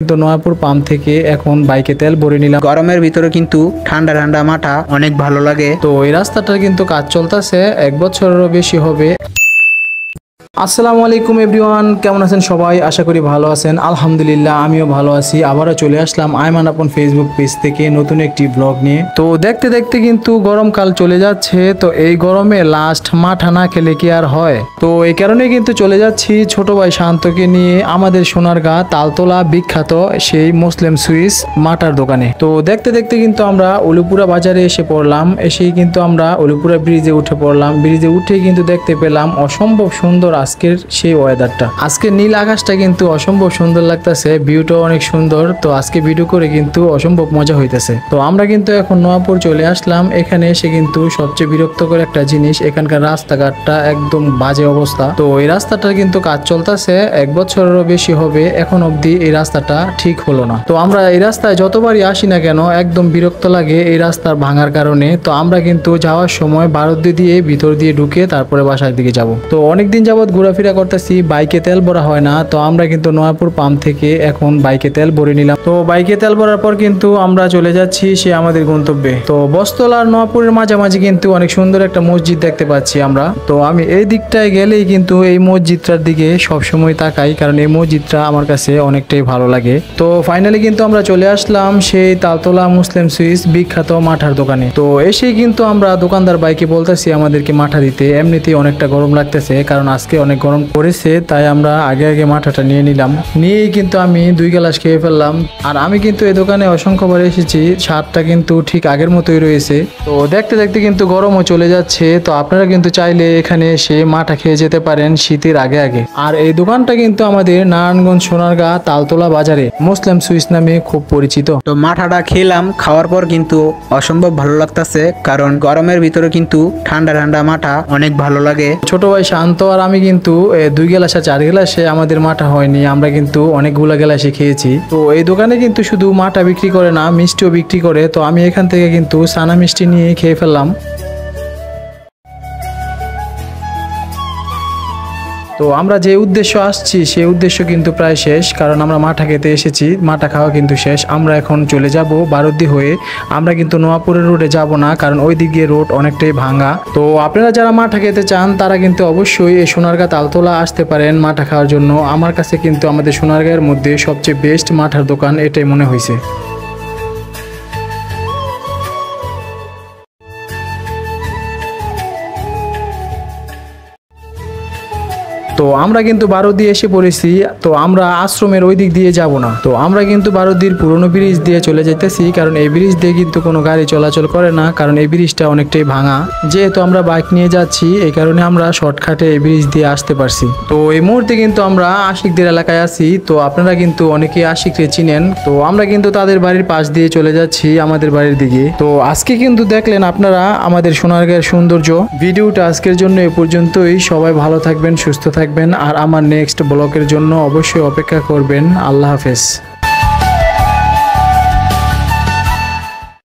কিন্তু নয়াপুর পাম্প থেকে এখন বাইকে তেল ভরে নিলাম। গরমের ভিতরে কিন্তু ঠান্ডা ঠান্ডা মাঠা অনেক ভালো লাগে। তো এই রাস্তাটার কিন্তু কাজ চলতেছে, 1 বছরেরও বেশি হবে। আসসালামু আলাইকুম এভরিওয়ান, কেমন আছেন সবাই? আশা করি ভালো আছেন। আলহামদুলিল্লাহ আমিও ভালো আছি। আবারও চলে আসলাম আয়মান আপন ফেসবুক পেজ থেকে নতুন একটি ব্লগ নিয়ে। তো দেখতে দেখতে কিন্তু গরমকাল চলে যাচ্ছে। তো এই গরমে লাস্ট মাঠা না খেলে কি আর হয়? তো এই কারণে কিন্তু চলে যাচ্ছি ছোট ভাই শান্তকে নিয়ে আমাদের সোনারগাঁ তালতলা বিখ্যাত সেই মুসলিম সুইস মাটার দোকানে। তো দেখতে দেখতে কিন্তু আমরা উলুপুরা বাজারে এসে পড়লাম। এসেই কিন্তু আমরা উলুপুরা ব্রিজে উঠে পড়লাম। ব্রিজে উঠে কিন্তু দেখতে পেলাম অসম্ভব সুন্দর আজকের সেই ওয়েদারটা। আজকের নীল আকাশটা কিন্তু অসম্ভব সুন্দর লাগতেছে, ভিউটাও অনেক সুন্দর। তো আজকে ভিডিও করে কিন্তু অসম্ভব মজা হইতেছে। তো আমরা কিন্তু এখন নয়াপুর চলে আসলাম। এখানে এসে কিন্তু সবচেয়ে বিরক্তকর একটা জিনিস, এখানকার রাস্তাঘাটটা একদম বাজে অবস্থা। তো এই রাস্তাটার কিন্তু কাজ চলতেছে, 1 বছরেরও বেশি হবে, এখন অবধি এই রাস্তাটা ঠিক হলো না। তো আমরা এই রাস্তায় যতবারই আসি না কেন একদম বিরক্ত লাগে এই রাস্তার ভাঙার কারণে। তো আমরা কিন্তু যাওয়ার সময় বারুদ্দি দিয়ে ভিতর দিয়ে ঢুকে তারপরে বাসার দিকে যাব। তো অনেকদিন যাবত ঘোরাফেরা করতেছি, বাইকে তেল ভরা হয় না। তো আমরা কিন্তু নয়াপুর পাম্প থেকে এখন বাইকে তেল ভরে নিলাম। তো বাইকে তেল ভরার পর কিন্তু আমরা চলে যাচ্ছি সে আমাদের গন্তব্যে। তো বস্তল আর নয়াপুরের মাঝামাঝি কিন্তু অনেক সুন্দর একটা মসজিদ দেখতে পাচ্ছি আমরা। তো আমি এই দিকটায় গেলেই কিন্তু এই মসজিদটার দিকে সবসময় তাকাই, কারণ এই মসজিদটা আমার কাছে অনেকটাই ভালো লাগে। তো ফাইনালি কিন্তু আমরা চলে আসলাম সেই তালতলা মুসলিম সুইস বিখ্যাত মাঠার দোকানে। তো এসেই কিন্তু আমরা দোকানদার বাইকে বলতেছি আমাদেরকে মাঠা দিতে। এমনিতেই অনেকটা গরম লাগতেছে, কারণ আজকে অনেক গরম পড়েছে, তাই আমরা আগে আগে মাঠাটা নিয়ে নিলাম। নিয়েই কিন্তু আমি 2 গ্লাস খেয়ে ফেললাম। আর আমি কিন্তু এই দোকানে অসংখ্যবার এসেছি, স্বাদটা কিন্তু ঠিক আগের মতোই রয়েছে। তো দেখতে দেখতে কিন্তু গরমও চলে যাচ্ছে। তো আপনারা কিন্তু চাইলে এখানে এসে মাঠা খেয়ে যেতে পারেন শীতের আগে আগে। আর এই দোকানটা কিন্তু আমাদের নারায়ণগঞ্জ সোনারগাঁ তালতলা বাজারে মুসলিম সুইস নামে খুব পরিচিত। তো মাঠাটা খেলাম, খাওয়ার পর কিন্তু অসম্ভব ভালো লাগতেছে, কারণ গরমের ভিতরে কিন্তু ঠান্ডা ঠান্ডা মাঠা অনেক ভালো লাগে। ছোট ভাই শান্ত আর আমি কিন্তু 2 গ্লাসে 4 গ্লাসে আমাদের মাঠা হয়নি, আমরা কিন্তু অনেকগুলো গ্লাসে খেয়েছি। তো এই দোকানে কিন্তু শুধু মাঠা বিক্রি করে না, মিষ্টিও বিক্রি করে। তো আমি এখান থেকে কিন্তু সানা মিষ্টি নিয়ে খেয়ে ফেললাম। তো আমরা যে উদ্দেশ্য আসছি সেই উদ্দেশ্য কিন্তু প্রায় শেষ, কারণ আমরা মাঠা খেতে এসেছি, মাঠা খাওয়া কিন্তু শেষ। আমরা এখন চলে যাব বারুদ্দি হয়ে। আমরা কিন্তু নোয়াপুরের রোডে যাব না, কারণ ওই দিকে রোড অনেকটাই ভাঙা। তো আপনারা যারা মাঠা খেতে চান তারা কিন্তু অবশ্যই এই সোনারগাঁ তালতলা আসতে পারেন মাঠা খাওয়ার জন্য। আমার কাছে কিন্তু আমাদের সোনারগাঁয়ের মধ্যে সবচেয়ে বেস্ট মাঠার দোকান এটাই মনে হয়েছে। তো আমরা কিন্তু বারুদ্দি এসে পড়েছি। তো আমরা আশ্রমের ওই দিক দিয়ে যাব না, তো আমরা কিন্তু বারুদ্দির পুরনো ব্রিজ দিয়ে চলে যেতেছি, কারণ এই ব্রিজ দিয়ে কিন্তু কোনো গাড়ি চলাচল করে না, কারণ এই ব্রিজটা অনেকটাই ভাঙা। যেহেতু আমরা বাইক নিয়ে যাচ্ছি এই কারণে আমরা শর্টকাটে এই ব্রিজ দিয়ে আসতে পারছি। তো এই মুহূর্তে কিন্তু আমরা আশিকদের এলাকায় আছি। তো আপনারা কিন্তু অনেকেই আশিকরে চিনেন। তো আমরা কিন্তু তাদের বাড়ির পাশ দিয়ে চলে যাচ্ছি আমাদের বাড়ির দিকে। তো আজকে কিন্তু দেখলেন আপনারা আমাদের সোনারগাঁয়ের সৌন্দর্য। ভিডিওটা আজকের জন্য এ পর্যন্তই। সবাই ভালো থাকবেন, সুস্থ থাকবেন, আর আমার নেক্সট ব্লগের জন্য অবশ্যই অপেক্ষা করবেন। আল্লাহ হাফেজ।